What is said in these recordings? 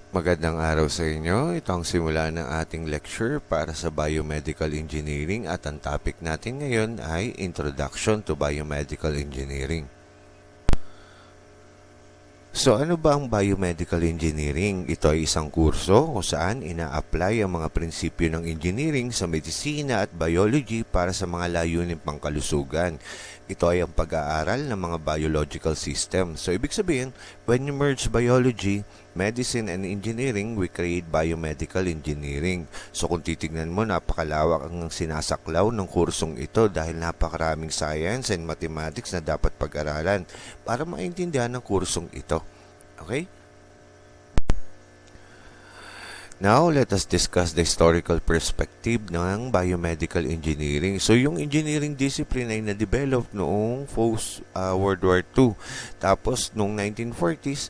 Magandang araw sa inyo. Ito ang simula ng ating lecture para sa Biomedical Engineering at ang topic natin ngayon ay Introduction to Biomedical Engineering. So ano ba ang Biomedical Engineering? Ito ay isang kurso kung saan ina-apply ang mga prinsipyo ng engineering sa medisina at biology para sa mga layunin pangkalusugan. Ito ay ang pag-aaral ng mga biological system. So ibig sabihin, when you merge biology, medicine and engineering, we create biomedical engineering. So kung titignan mo, napakalawak ang sinasaklaw ng kursong ito dahil napakaraming science and mathematics na dapat pag-aralan para maintindihan ng kursong ito. Okay? Now, let us discuss the historical perspective ng biomedical engineering. So, yung engineering discipline ay na-develop noong post-World War II. Tapos, noong 1940s,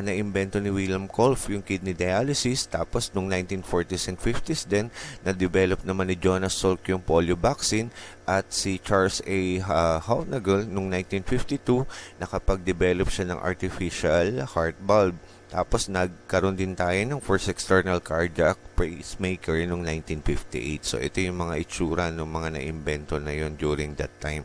na-invento ni William Kolff yung kidney dialysis. Tapos, noong 1940s and 50s din, na-develop naman ni Jonas Salk yung polio vaccine. At si Charles A. Hownagel noong 1952, nakapag-develop siya ng artificial heart valve. Tapos nagkaroon din tayo ng first external cardiac pacemaker noong 1958. So ito yung mga itsura ng mga na-imbento na yon during that time.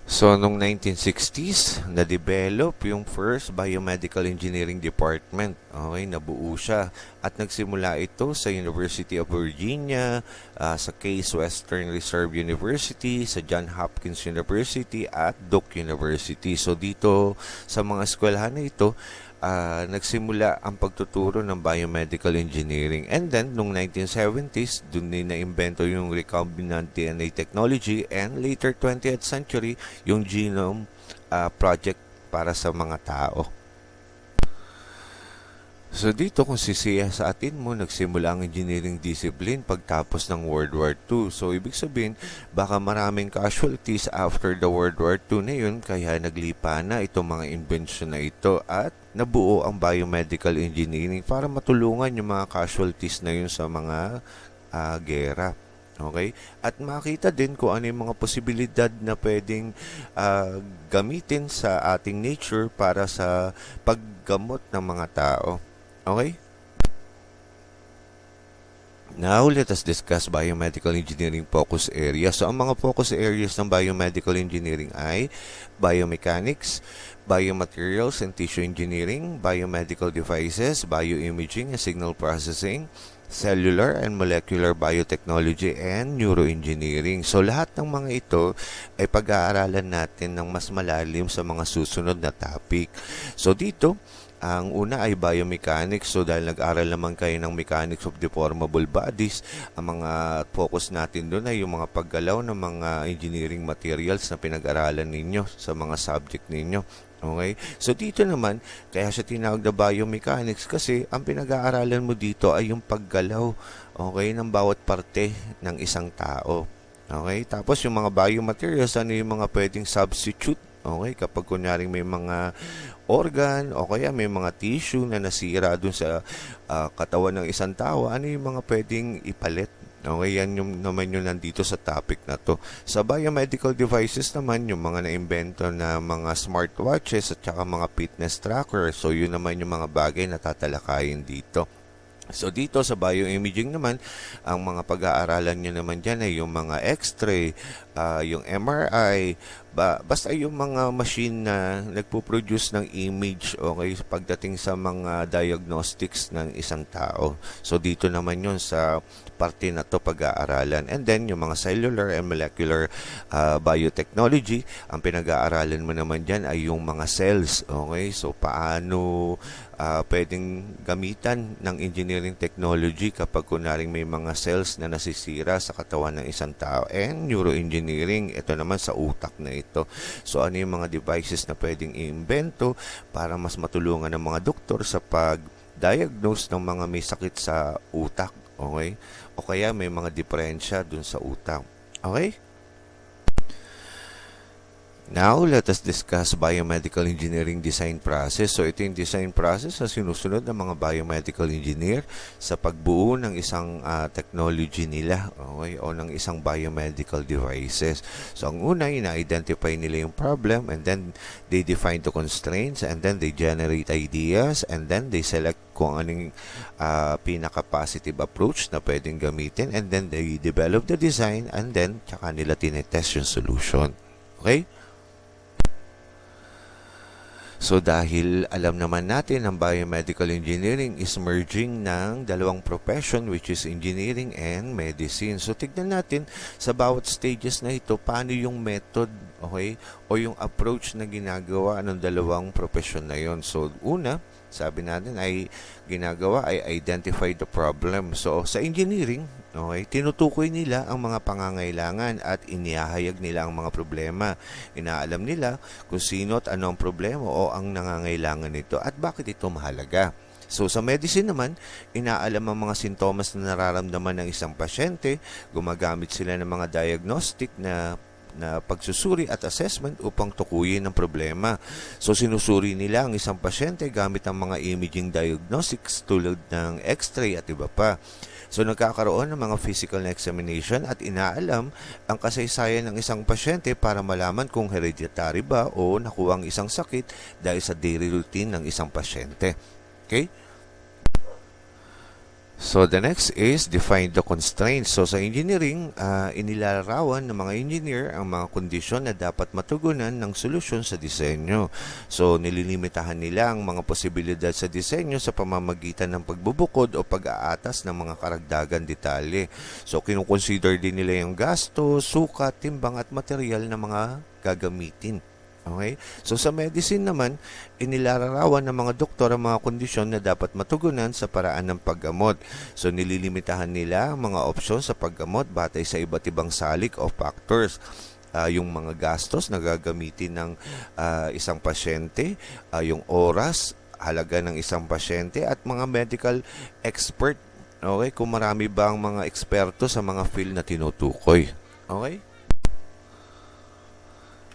So, noong 1960s, na-develop yung first biomedical engineering department. Okay, nabuo siya. At nagsimula ito sa University of Virginia, sa Case Western Reserve University, sa Johns Hopkins University, at Duke University. So, dito sa mga eskwelahan na ito, nagsimula ang pagtuturo ng biomedical engineering. And then, noong 1970s, dun din na-invento yung recombinant DNA technology, and later 20th century, yung genome project para sa mga tao. So dito kung sisiya sa atin mo, nagsimula ang engineering discipline pagtapos ng World War II. So ibig sabihin, baka maraming casualties after the World War II na yun, kaya naglipa na itong mga invention na ito at nabuo ang biomedical engineering para matulungan yung mga casualties na yun sa mga gera. Okay? At makita din kung ano yung mga posibilidad na pwedeng gamitin sa ating nature para sa paggamot ng mga tao. Okay? Now, let us discuss biomedical engineering focus areas. So, ang mga focus areas ng biomedical engineering ay biomechanics, biomaterials and tissue engineering, biomedical devices, bioimaging and signal processing, cellular and molecular biotechnology, and neuroengineering. So, lahat ng mga ito ay pag-aaralan natin ng mas malalim sa mga susunod na topic. So, dito, ang una ay biomechanics. So dahil nag-aral naman kayo ng mechanics of deformable bodies, ang mga focus natin doon ay yung mga paggalaw ng mga engineering materials na pinag-aralan ninyo sa mga subject ninyo. Okay? So dito naman, kaya siya tinawag na biomechanics kasi ang pinag-aaralan mo dito ay yung paggalaw, okay, ng bawat parte ng isang tao. Okay? Tapos yung mga biomaterials, ano yung mga pwedeng substitute. Okay, kapag kunyaring may mga organ o kaya may mga tissue na nasira dun sa katawan ng isang tao, ano yung mga pwedeng ipalit? Okay, yan yung naman yung nandito sa topic na to. Sa biomedical devices naman, yung mga na-invento na mga smartwatches at saka mga fitness tracker. So, yun naman yung mga bagay na tatalakayin dito. So dito sa bioimaging naman, ang mga pag-aaralan nyo naman dyan ay yung mga x-ray, yung MRI, basta yung mga machine na nagpo-produce ng image, okay, pagdating sa mga diagnostics ng isang tao. So dito naman yun sa parte na to pag-aaralan. And then yung mga cellular and molecular biotechnology, ang pinag-aaralan mo naman dyan ay yung mga cells, okay. So paano pwedeng gamitan ng engineering technology kapag kunaring may mga cells na nasisira sa katawan ng isang tao. And neuroengineering, ito naman sa utak na ito. So ano yung mga devices na pwedeng i-invento para mas matulungan ng mga doktor sa pag-diagnose ng mga may sakit sa utak, okay? O kaya may mga diferensya dun sa utak. Okay? Now, let us discuss biomedical engineering design process. So, ito yung design process na sinusunod ng mga biomedical engineer sa pagbuo ng isang technology nila, okay, o ng isang biomedical devices. So, ang una, ina-identify nila yung problem, and then they define the constraints, and then they generate ideas, and then they select kung anong pinaka-positive approach na pwedeng gamitin, and then they develop the design, and then tsaka nila tinetest yung solution. Okay? So dahil alam naman natin ang biomedical engineering is merging ng dalawang profession, which is engineering and medicine. So tignan natin sa bawat stages na ito paano yung method, okay, o yung approach na ginagawa ng dalawang profession na yon. So una, sabi natin ay ginagawa ay identify the problem. So sa engineering, okay, tinutukoy nila ang mga pangangailangan at inihahayag nila ang mga problema. Inaalam nila kung sino at ano ang problema o ang nangangailangan nito at bakit ito mahalaga. So sa medicine naman, inaalam ang mga sintomas na nararamdaman ng isang pasyente, gumagamit sila ng mga diagnostic na pagsusuri at assessment upang tukuyin ang problema. So sinusuri nila ang isang pasyente gamit ang mga imaging diagnostics tulad ng X-ray at iba pa. So nagkakaroon ng mga physical na examination at inaalam ang kasaysayan ng isang pasyente para malaman kung hereditary ba o nakuha ang isang sakit dahil sa daily routine ng isang pasyente. Okay? So the next is define the constraints. So sa engineering, inilalarawan ng mga engineer ang mga kondisyon na dapat matugunan ng solusyon sa disenyo. So nililimitahan nila ang mga posibilidad sa disenyo sa pamamagitan ng pagbubukod o pag-aatas ng mga karagdagan detalye. So kinukonsider din nila yung gasto, sukat, timbang at material na mga gagamitin. Okay? So sa medicine naman, inilalarawan ng mga doktor ang mga kondisyon na dapat matugunan sa paraan ng paggamot. So nililimitahan nila ang mga opsyon sa paggamot batay sa iba't ibang salik o factors. Yung mga gastos na gagamitin ng isang pasyente, yung oras, halaga ng isang pasyente at mga medical expert. Okay? Kung marami ba ang mga eksperto sa mga field na tinutukoy. Okay?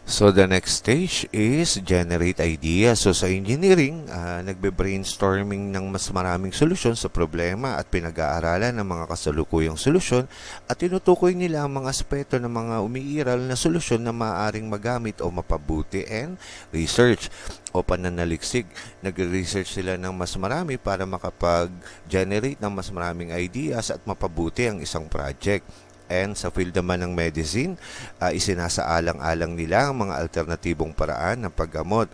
So the next stage is generate ideas. So sa engineering, nagbe-brainstorming ng mas maraming solusyon sa problema at pinag-aaralan ng mga kasalukuyang solusyon at tinutukoy nila ang mga aspeto ng mga umiiral na solusyon na maaaring magamit o mapabuti and research o pananaliksik. Nagre-research sila ng mas marami para makapag-generate ng mas maraming ideas at mapabuti ang isang project. And sa field naman ng medicine, isinasaalang-alang nila ang mga alternatibong paraan ng paggamot.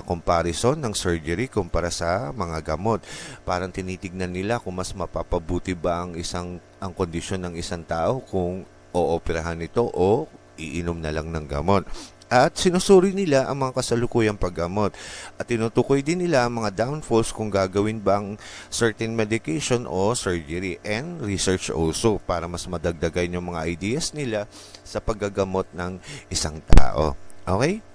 Comparison ng surgery kumpara sa mga gamot. Parang tinitignan nila kung mas mapapabuti ba ang kondisyon ng isang tao kung ooperahan ito o iinom na lang ng gamot. At sinusuri nila ang mga kasalukuyang paggamot. At tinutukoy din nila ang mga downfalls kung gagawin ba ang certain medication o surgery. And research also para mas madagdagan yung mga ideas nila sa paggagamot ng isang tao. Okay?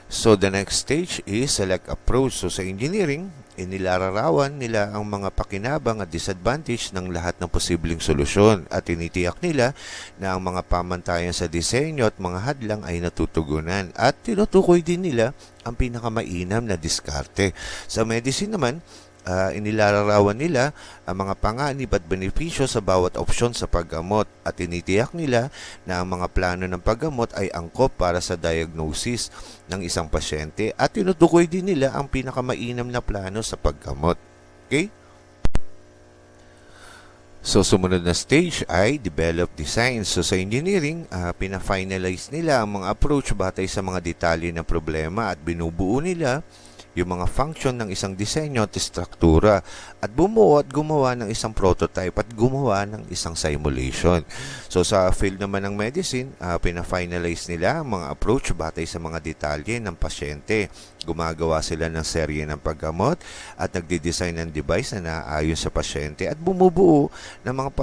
So the next stage is select approach. So sa engineering, inilalarawan nila ang mga pakinabang at disadvantage ng lahat ng posibleng solusyon at tinitiyak nila na ang mga pamantayan sa disenyo at mga hadlang ay natutugunan at tinutukoy din nila ang pinakamainam na diskarte. Sa medicine naman, inilalarawan nila ang mga panganib at benepisyo sa bawat opsyon sa paggamot at tinitiyak nila na ang mga plano ng paggamot ay angkop para sa diagnosis ng isang pasyente at tinutukoy din nila ang pinakamainam na plano sa paggamot. Okay? So, sumunod na stage ay develop design. So, sa engineering, pina-finalize nila ang mga approach batay sa mga detalye ng problema at binubuo nila yung mga function ng isang disenyo at struktura at bumuo at gumawa ng isang prototype at gumawa ng isang simulation. So sa field naman ng medicine, pina-finalize nila ang mga approach batay sa mga detalye ng pasyente. Gumagawa sila ng serye ng paggamot at nagde-design ng device na naayon sa pasyente at bumubuo ng mga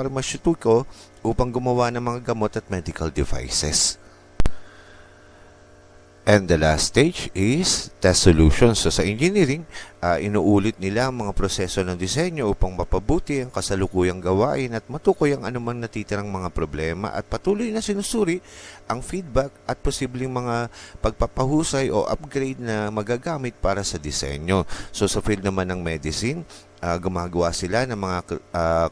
And the last stage is test solutions. So sa engineering, inuulit nila ang mga proseso ng disenyo upang mapabuti ang kasalukuyang gawain at matukoy ang anumang natitirang mga problema at patuloy na sinusuri ang feedback at posibleng mga pagpapahusay o upgrade na magagamit para sa disenyo. So sa field naman ng medicine, gumagawa sila ng mga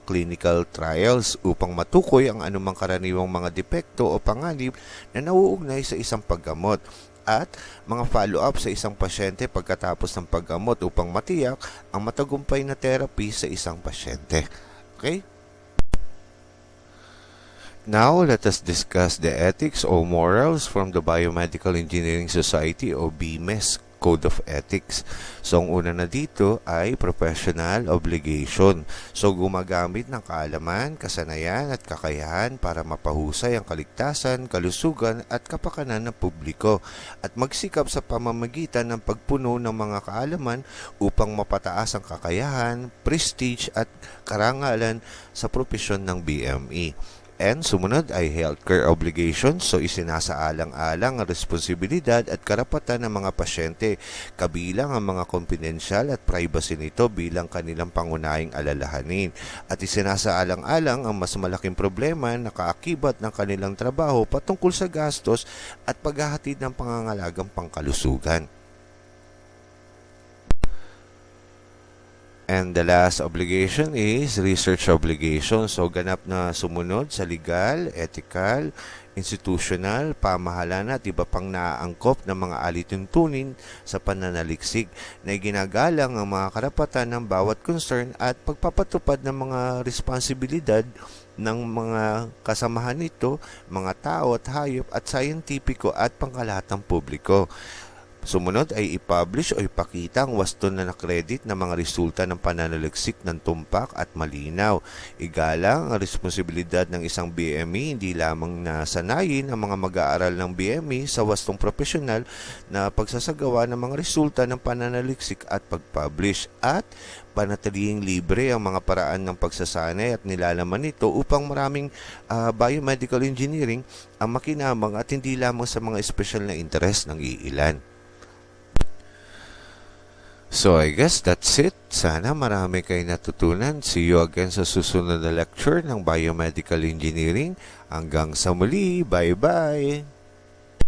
clinical trials upang matukoy ang anumang karaniwang mga depekto o panganib na nauugnay sa isang paggamot at mga follow-up sa isang pasyente pagkatapos ng paggamot upang matiyak ang matagumpay na therapy sa isang pasyente. Okay? Now, let us discuss the ethics or morals from the Biomedical Engineering Society o BMES Code of Ethics. So, ang una na dito ay professional obligation. So, gumagamit ng kaalaman, kasanayan at kakayahan para mapahusay ang kaligtasan, kalusugan at kapakanan ng publiko at magsikap sa pamamagitan ng pagpuno ng mga kaalaman upang mapataas ang kakayahan, prestige at karangalan sa propesyon ng BME. And sumunod ay healthcare obligations. So isinasaalang-alang ang responsibilidad at karapatan ng mga pasyente, kabilang ang mga confidential at privacy nito bilang kanilang pangunahing alalahanin. At isinasaalang-alang ang mas malaking problema na kaakibat ng kanilang trabaho patungkol sa gastos at paghahatid ng pangangalagang pangkalusugan. And the last obligation is research obligation. So, ganap na sumunod sa legal, ethical, institutional, pamahalaan at iba pang naaangkop ng mga alituntunin sa pananaliksik na ginagalang ang mga karapatan ng bawat concern at pagpapatupad ng mga responsibilidad ng mga kasamahan nito, mga tao at hayop at sayentipiko at pangkalahatang publiko. Sumunod ay i-publish o ipakita ang wasto na nakredit na mga resulta ng pananaliksik ng tumpak at malinaw. Igalang ang responsibilidad ng isang BME, hindi lamang na sanayin ang mga mag-aaral ng BME sa wastong profesional na pagsasagawa ng mga resulta ng pananaliksik at pag-publish at panatilihing libre ang mga paraan ng pagsasanay at nilalaman nito upang maraming biomedical engineering ang makinamang at hindi lamang sa mga espesyal na interes ng iilan. So I guess that's it. Sana marami kayo natutunan. See you again sa susunod na lecture ng Biomedical Engineering. Hanggang sa muli. Bye-bye!